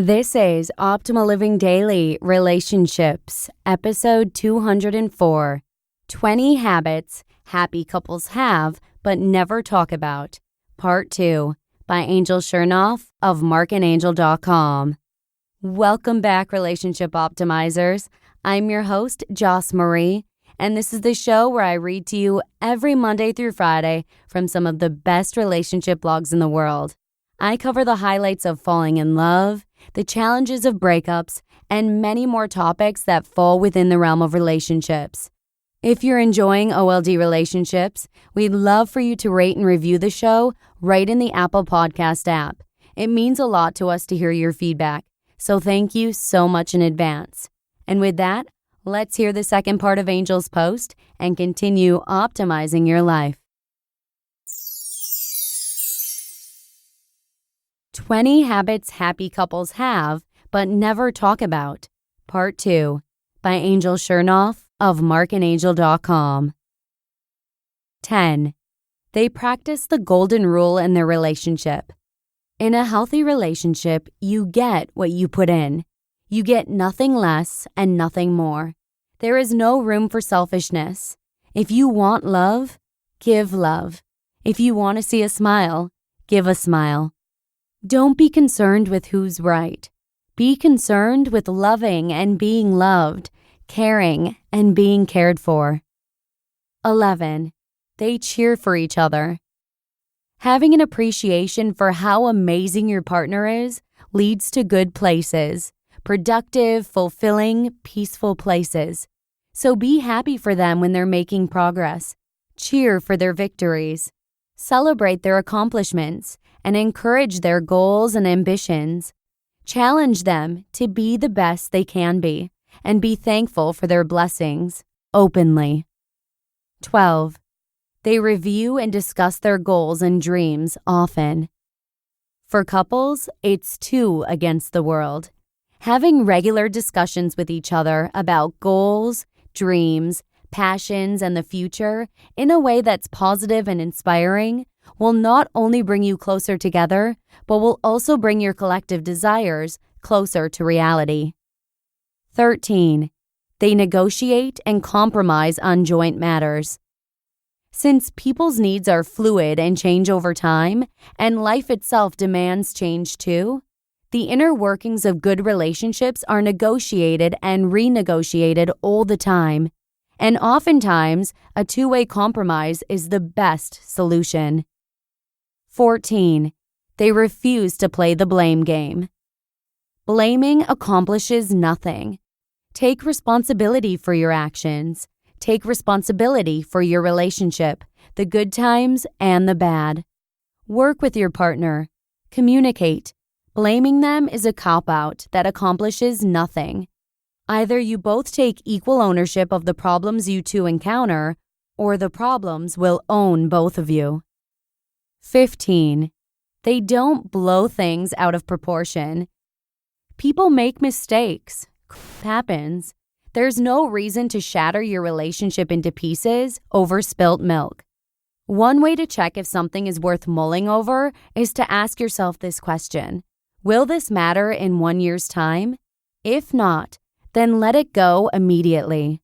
This is Optimal Living Daily Relationships, episode 204, 20 Habits Happy Couples Have But Never Talk About, Part 2, by Angel Chernoff of marcandangel.com. Welcome back, Relationship Optimizers. I'm your host, Joss Marie, and this is the show where I read to you every Monday through Friday from some of the best relationship blogs in the world. I cover the highlights of falling in love, the challenges of breakups, and many more topics that fall within the realm of relationships. If you're enjoying OLD relationships, we'd love for you to rate and review the show right in the Apple Podcast app. It means a lot to us to hear your feedback, so thank you so much in advance. And with that, let's hear the second part of Angel's post and continue optimizing your life. 20 Habits Happy Couples Have But Never Talk About, Part 2, by Angel Chernoff of marcandangel.com. 10. They practice the golden rule in their relationship. In a healthy relationship, you get what you put in. You get nothing less and nothing more. There is no room for selfishness. If you want love, give love. If you want to see a smile, give a smile. Don't be concerned with who's right. Be concerned with loving and being loved, caring and being cared for. 11. They cheer for each other. Having an appreciation for how amazing your partner is leads to good places, productive, fulfilling, peaceful places. So be happy for them when they're making progress. Cheer for their victories. Celebrate their accomplishments and encourage their goals and ambitions. Challenge them to be the best they can be and be thankful for their blessings openly. 12. They review and discuss their goals and dreams often. For couples, it's 2 against the world. Having regular discussions with each other about goals, dreams, passions, and the future in a way that's positive and inspiring will not only bring you closer together, but will also bring your collective desires closer to reality. 13. They negotiate and compromise on joint matters. Since people's needs are fluid and change over time, and life itself demands change too, the inner workings of good relationships are negotiated and renegotiated all the time, and oftentimes a two-way compromise is the best solution. 14. They refuse to play the blame game. Blaming accomplishes nothing. Take responsibility for your actions. Take responsibility for your relationship, the good times and the bad. Work with your partner. Communicate. Blaming them is a cop-out that accomplishes nothing. Either you both take equal ownership of the problems you two encounter, or the problems will own both of you. 15. They don't blow things out of proportion. People make mistakes. Crap happens. There's no reason to shatter your relationship into pieces over spilt milk. One way to check if something is worth mulling over is to ask yourself this question: will this matter in 1 year's time? If not, then let it go immediately.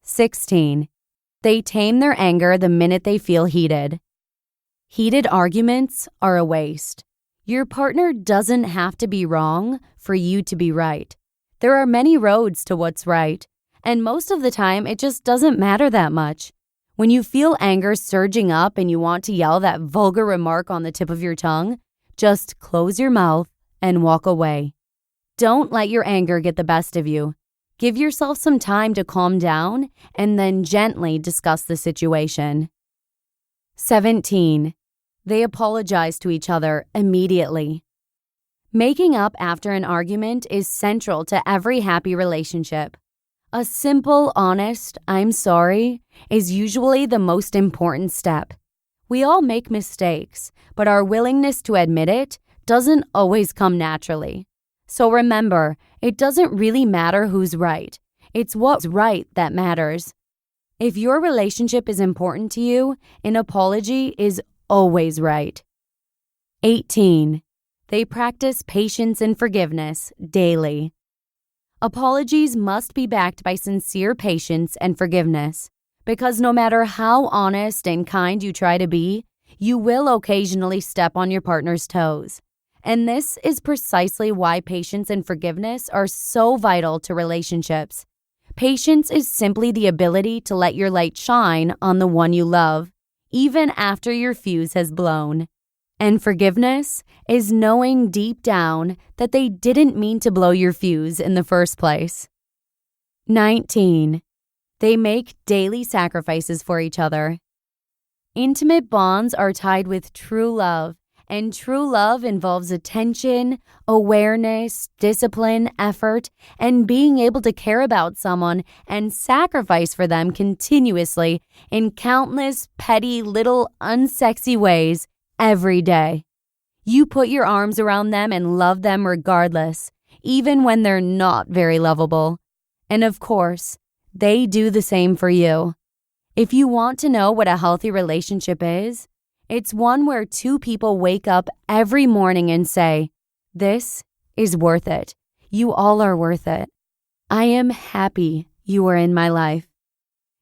16. They tame their anger the minute they feel heated. Heated arguments are a waste. Your partner doesn't have to be wrong for you to be right. There are many roads to what's right, and most of the time it just doesn't matter that much. When you feel anger surging up and you want to yell that vulgar remark on the tip of your tongue, just close your mouth and walk away. Don't let your anger get the best of you. Give yourself some time to calm down and then gently discuss the situation. 17. They apologize to each other immediately. Making up after an argument is central to every happy relationship. A simple, honest, "I'm sorry" is usually the most important step. We all make mistakes, but our willingness to admit it doesn't always come naturally. So remember, it doesn't really matter who's right. It's what's right that matters. If your relationship is important to you, an apology is always right. 18. They practice patience and forgiveness daily. Apologies must be backed by sincere patience and forgiveness, because no matter how honest and kind you try to be, you will occasionally step on your partner's toes. And this is precisely why patience and forgiveness are so vital to relationships. Patience is simply the ability to let your light shine on the one you love, even after your fuse has blown. And forgiveness is knowing deep down that they didn't mean to blow your fuse in the first place. 19. They make daily sacrifices for each other. Intimate bonds are tied with true love, and true love involves attention, awareness, discipline, effort, and being able to care about someone and sacrifice for them continuously in countless petty, little, unsexy ways every day. You put your arms around them and love them regardless, even when they're not very lovable. And of course, they do the same for you. If you want to know what a healthy relationship is, it's one where two people wake up every morning and say, "This is worth it. You all are worth it. I am happy you are in my life."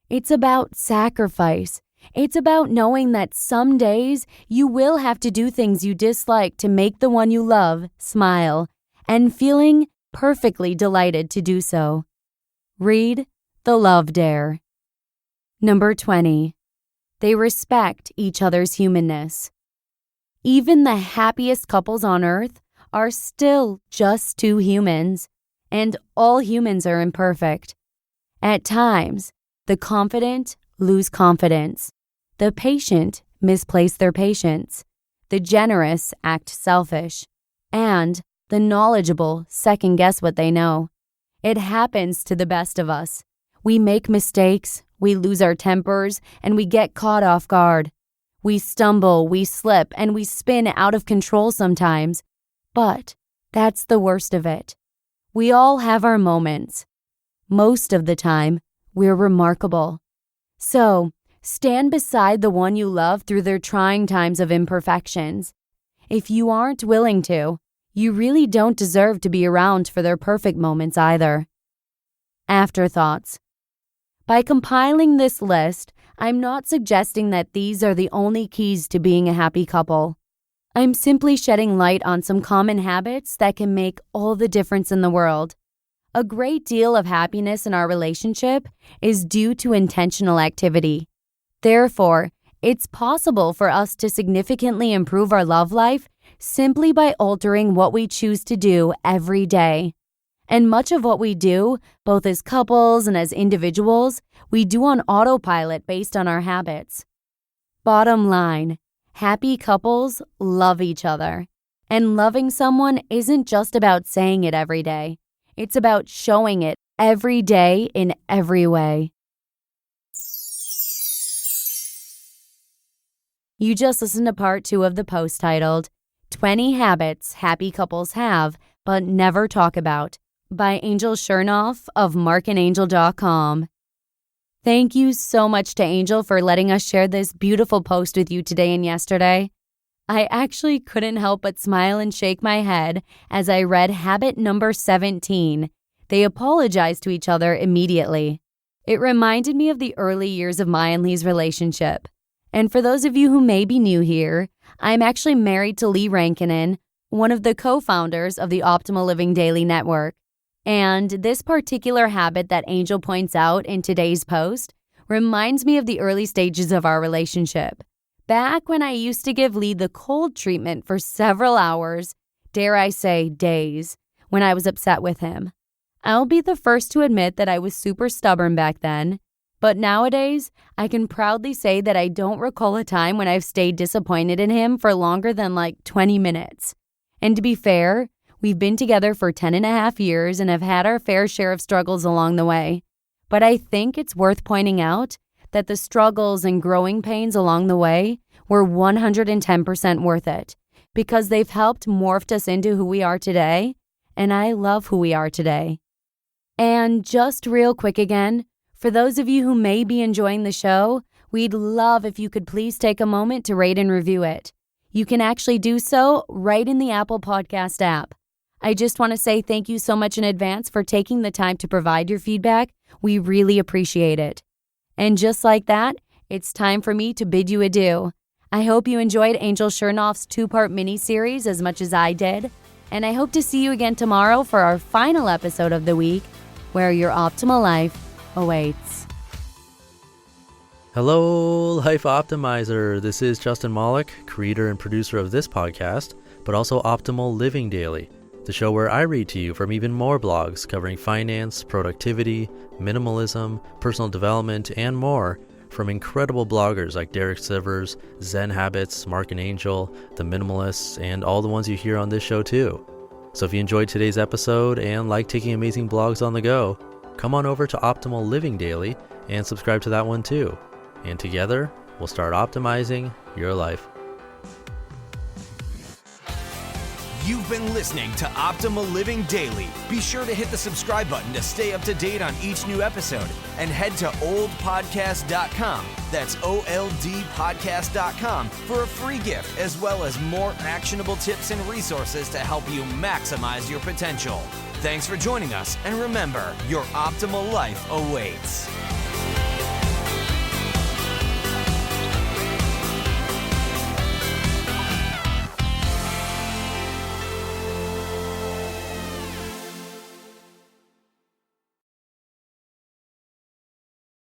It's about sacrifice. It's about knowing that some days you will have to do things you dislike to make the one you love smile, and feeling perfectly delighted to do so. Read The Love Dare. Number 20. They respect each other's humanness. Even the happiest couples on earth are still just two humans, and all humans are imperfect. At times, the confident lose confidence. The patient misplace their patience. The generous act selfish. And the knowledgeable second-guess what they know. It happens to the best of us. We make mistakes, we lose our tempers, and we get caught off guard. We stumble, we slip, and we spin out of control sometimes. But that's the worst of it. We all have our moments. Most of the time, we're remarkable. So, stand beside the one you love through their trying times of imperfections. If you aren't willing to, you really don't deserve to be around for their perfect moments either. Afterthoughts. By compiling this list, I'm not suggesting that these are the only keys to being a happy couple. I'm simply shedding light on some common habits that can make all the difference in the world. A great deal of happiness in our relationship is due to intentional activity. Therefore, it's possible for us to significantly improve our love life simply by altering what we choose to do every day. And much of what we do, both as couples and as individuals, we do on autopilot based on our habits. Bottom line, happy couples love each other. And loving someone isn't just about saying it every day. It's about showing it every day in every way. You just listened to part 2 of the post titled, 20 Habits Happy Couples Have But Never Talk About, by Angel Chernoff of marcandangel.com. Thank you so much to Angel for letting us share this beautiful post with you today and yesterday. I actually couldn't help but smile and shake my head as I read habit number 17. They apologized to each other immediately. It reminded me of the early years of my and Lee's relationship. And for those of you who may be new here, I'm actually married to Lee Rankinen, one of the co-founders of the Optimal Living Daily Network. And this particular habit that Angel points out in today's post reminds me of the early stages of our relationship. Back when I used to give Lee the cold treatment for several hours, dare I say days, when I was upset with him. I'll be the first to admit that I was super stubborn back then. But nowadays, I can proudly say that I don't recall a time when I've stayed disappointed in him for longer than 20 minutes. And to be fair, we've been together for 10.5 years and have had our fair share of struggles along the way. But I think it's worth pointing out that the struggles and growing pains along the way were 110% worth it, because they've helped morph us into who we are today, and I love who we are today. And just real quick again, for those of you who may be enjoying the show, we'd love if you could please take a moment to rate and review it. you can actually do so right in the Apple Podcast app. I just want to say thank you so much in advance for taking the time to provide your feedback. We really appreciate it. And just like that, it's time for me to bid you adieu. I hope you enjoyed Angel Chernoff's 2-part mini-series as much as I did. And I hope to see you again tomorrow for our final episode of the week, where your optimal life awaits. Hello, Life Optimizer. This is Justin Malik, creator and producer of this podcast, but also Optimal Living Daily, the show where I read to you from even more blogs covering finance, productivity, minimalism, personal development, and more from incredible bloggers like Derek Sivers, Zen Habits, Marc and Angel, The Minimalists, and all the ones you hear on this show too. So if you enjoyed today's episode and like taking amazing blogs on the go, come on over to Optimal Living Daily and subscribe to that one too. And together, we'll start optimizing your life. You've been listening to Optimal Living Daily. Be sure to hit the subscribe button to stay up to date on each new episode, and head to oldpodcast.com. That's OLDpodcast.com for a free gift, as well as more actionable tips and resources to help you maximize your potential. Thanks for joining us, and remember, your optimal life awaits.